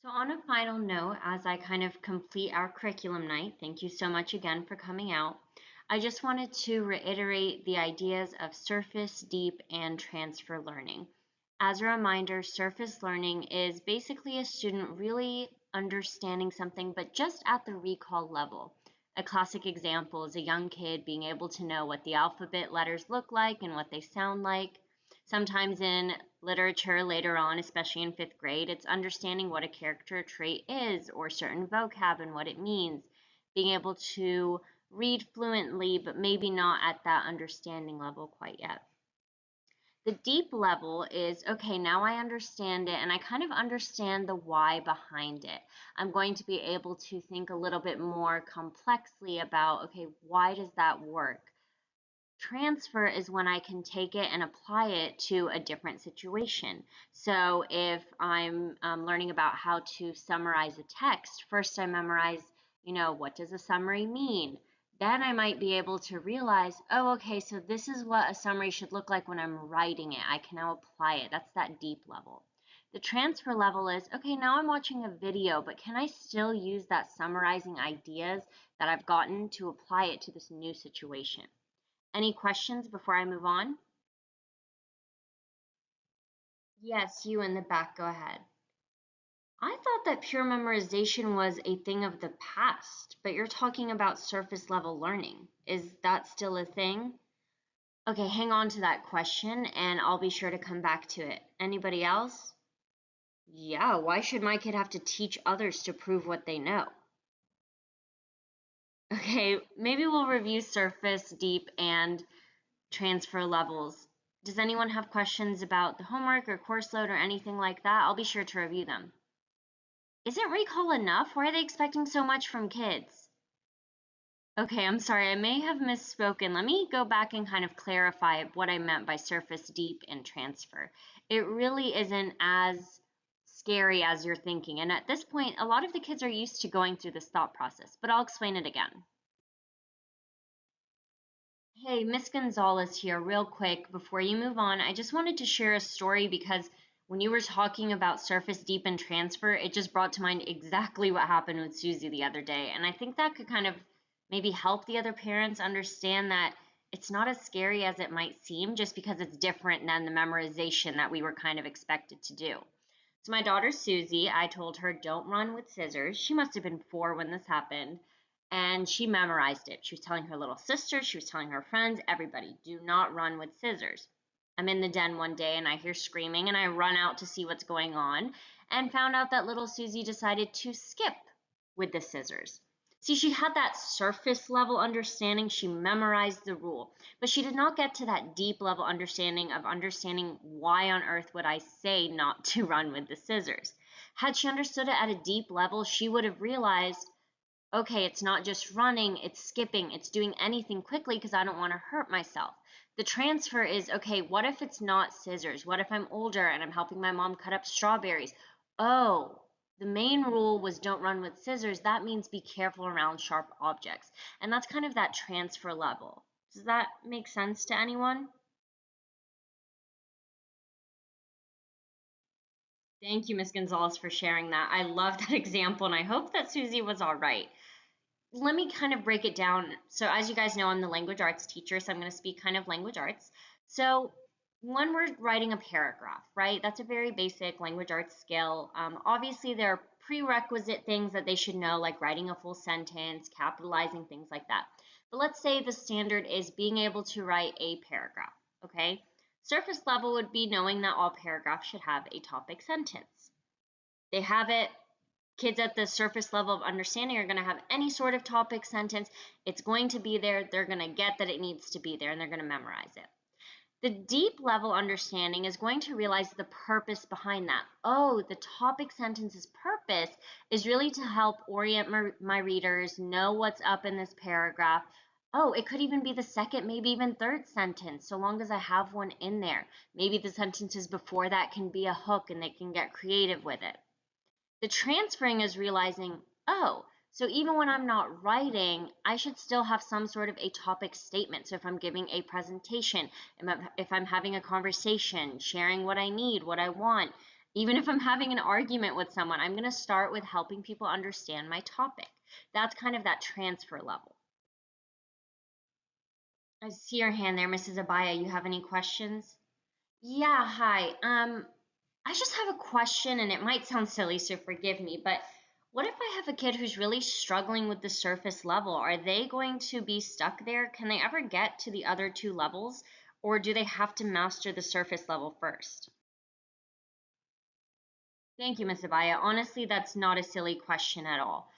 So on a final note, as I kind of complete our curriculum night, thank you so much again for coming out. I just wanted to reiterate the ideas of surface, deep, and transfer learning. As a reminder, surface learning is basically a student really understanding something, but just at the recall level. A classic example is a young kid being able to know what the alphabet letters look like and what they sound like. Sometimes in literature later on, especially in fifth grade, it's understanding what a character trait is or certain vocab and what it means. Being able to read fluently, but maybe not at that understanding level quite yet. The deep level is, okay, now I understand it and I kind of understand the why behind it. I'm going to be able to think a little bit more complexly about, okay, why does that work? Transfer is when I can take it and apply it to a different situation. So if I'm learning about how to summarize a text, first I memorize, what does a summary mean? Then I might be able to realize, oh, okay, so this is what a summary should look like when I'm writing it. I can now apply it. That's that deep level. The transfer level is, okay, now I'm watching a video, but can I still use that summarizing ideas that I've gotten to apply it to this new situation? Any questions before I move on? Yes, you in the back, go ahead. I thought that pure memorization was a thing of the past, but you're talking about surface level learning. Is that still a thing? Okay, hang on to that question and I'll be sure to come back to it. Anybody else? Yeah, why should my kid have to teach others to prove what they know? Okay, maybe we'll review surface, deep, and transfer levels. Does anyone have questions about the homework or course load or anything like that? I'll be sure to review them. Isn't recall enough? Why are they expecting so much from kids? Okay, I'm sorry, I may have misspoken. Let me go back and kind of clarify what I meant by surface, deep, and transfer. It really isn't as scary as you're thinking. And at this point, a lot of the kids are used to going through this thought process, but I'll explain it again. Hey, Miss Gonzalez here, real quick. Before you move on, I just wanted to share a story because when you were talking about surface, deep, and transfer, it just brought to mind exactly what happened with Susie the other day. And I think that could kind of maybe help the other parents understand that it's not as scary as it might seem just because it's different than the memorization that we were kind of expected to do. So my daughter Susie, I told her, don't run with scissors. She must have been 4 when this happened. And she memorized it. She was telling her little sister, she was telling her friends, everybody, do not run with scissors. I'm in the den one day and I hear screaming and I run out to see what's going on and found out that little Susie decided to skip with the scissors. See, she had that surface level understanding. She memorized the rule, but she did not get to that deep level understanding of understanding why on earth would I say not to run with the scissors. Had she understood it at a deep level, she would have realized, okay, it's not just running, it's skipping, it's doing anything quickly because I don't want to hurt myself. The transfer is, okay, what if it's not scissors? What if I'm older and I'm helping my mom cut up strawberries? Oh, the main rule was don't run with scissors. That means be careful around sharp objects. And that's kind of that transfer level. Does that make sense to anyone? Thank you, Ms. Gonzalez, for sharing that. I love that example, and I hope that Susie was all right. Let me kind of break it down. So as you guys know, I'm the language arts teacher, so I'm going to speak kind of language arts. So when we're writing a paragraph, right, that's a very basic language arts skill. Obviously, there are prerequisite things that they should know, like writing a full sentence, capitalizing, things like that. But let's say the standard is being able to write a paragraph, okay? Surface level would be knowing that all paragraphs should have a topic sentence. They have it. Kids at the surface level of understanding are going to have any sort of topic sentence. It's going to be there. They're going to get that it needs to be there, and they're going to memorize it. The deep level understanding is going to realize the purpose behind that. Oh, the topic sentence's purpose is really to help orient my readers, know what's up in this paragraph. Oh, it could even be the second, maybe even third sentence, so long as I have one in there. Maybe the sentences before that can be a hook and they can get creative with it. The transferring is realizing, oh, so even when I'm not writing, I should still have some sort of a topic statement. So if I'm giving a presentation, if I'm having a conversation, sharing what I need, what I want, Even if I'm having an argument with someone, I'm going to start with helping people understand my topic. That's kind of that transfer level. I see your hand there, Mrs. Abaya. You have any questions? Yeah, hi. I just have a question, and it might sound silly, so forgive me, but what if I have a kid who's really struggling with the surface level? Are they going to be stuck there? Can they ever get to the other two levels, or do they have to master the surface level first? Thank you, Ms. Abaya. Honestly, that's not a silly question at all.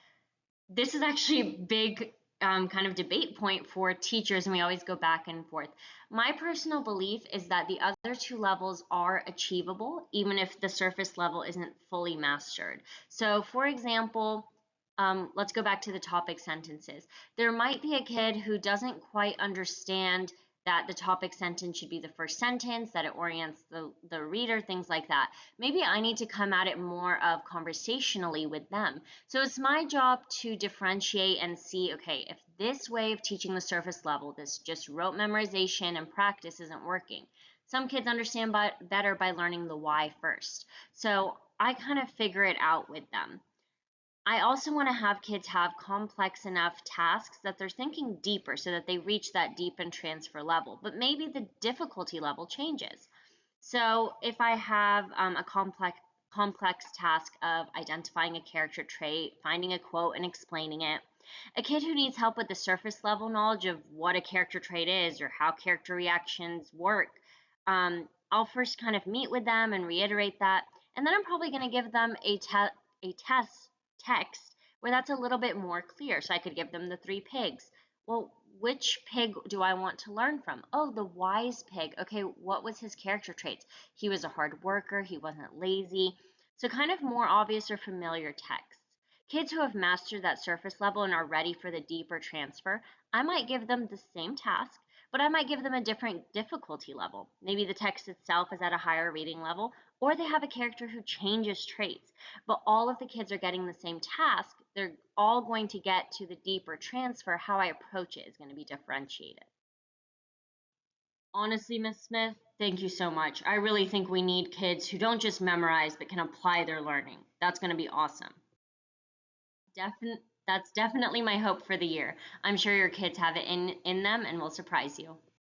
This is actually a big kind of debate point for teachers, and we always go back and forth. My personal belief is that the other two levels are achievable, even if the surface level isn't fully mastered. So, for example, let's go back to the topic sentences. There might be a kid who doesn't quite understand that the topic sentence should be the first sentence, that it orients the reader, things like that. Maybe I need to come at it more of conversationally with them. So it's my job to differentiate and see, okay, if this way of teaching the surface level, this just rote memorization and practice isn't working. Some kids understand better by learning the why first. So I kind of figure it out with them. I also want to have kids have complex enough tasks that they're thinking deeper so that they reach that deep and transfer level, but maybe the difficulty level changes. So if I have a complex task of identifying a character trait, finding a quote and explaining it, a kid who needs help with the surface level knowledge of what a character trait is or how character reactions work, I'll first kind of meet with them and reiterate that, and then I'm probably going to give them a test text where that's a little bit more clear. So I could give them the three pigs. Well, which pig do I want to learn from? Oh, the wise pig. Okay, what was his character traits? He was a hard worker, he wasn't lazy. So kind of more obvious or familiar texts. Kids who have mastered that surface level and are ready for the deeper transfer, I might give them the same task, but I might give them a different difficulty level. Maybe the text itself is at a higher reading level, or they have a character who changes traits. But all of the kids are getting the same task. They're all going to get to the deeper transfer. How I approach it is going to be differentiated. Honestly, Miss Smith, thank you so much. I really think we need kids who don't just memorize but can apply their learning. That's going to be awesome. That's definitely my hope for the year. I'm sure your kids have it in them and will surprise you.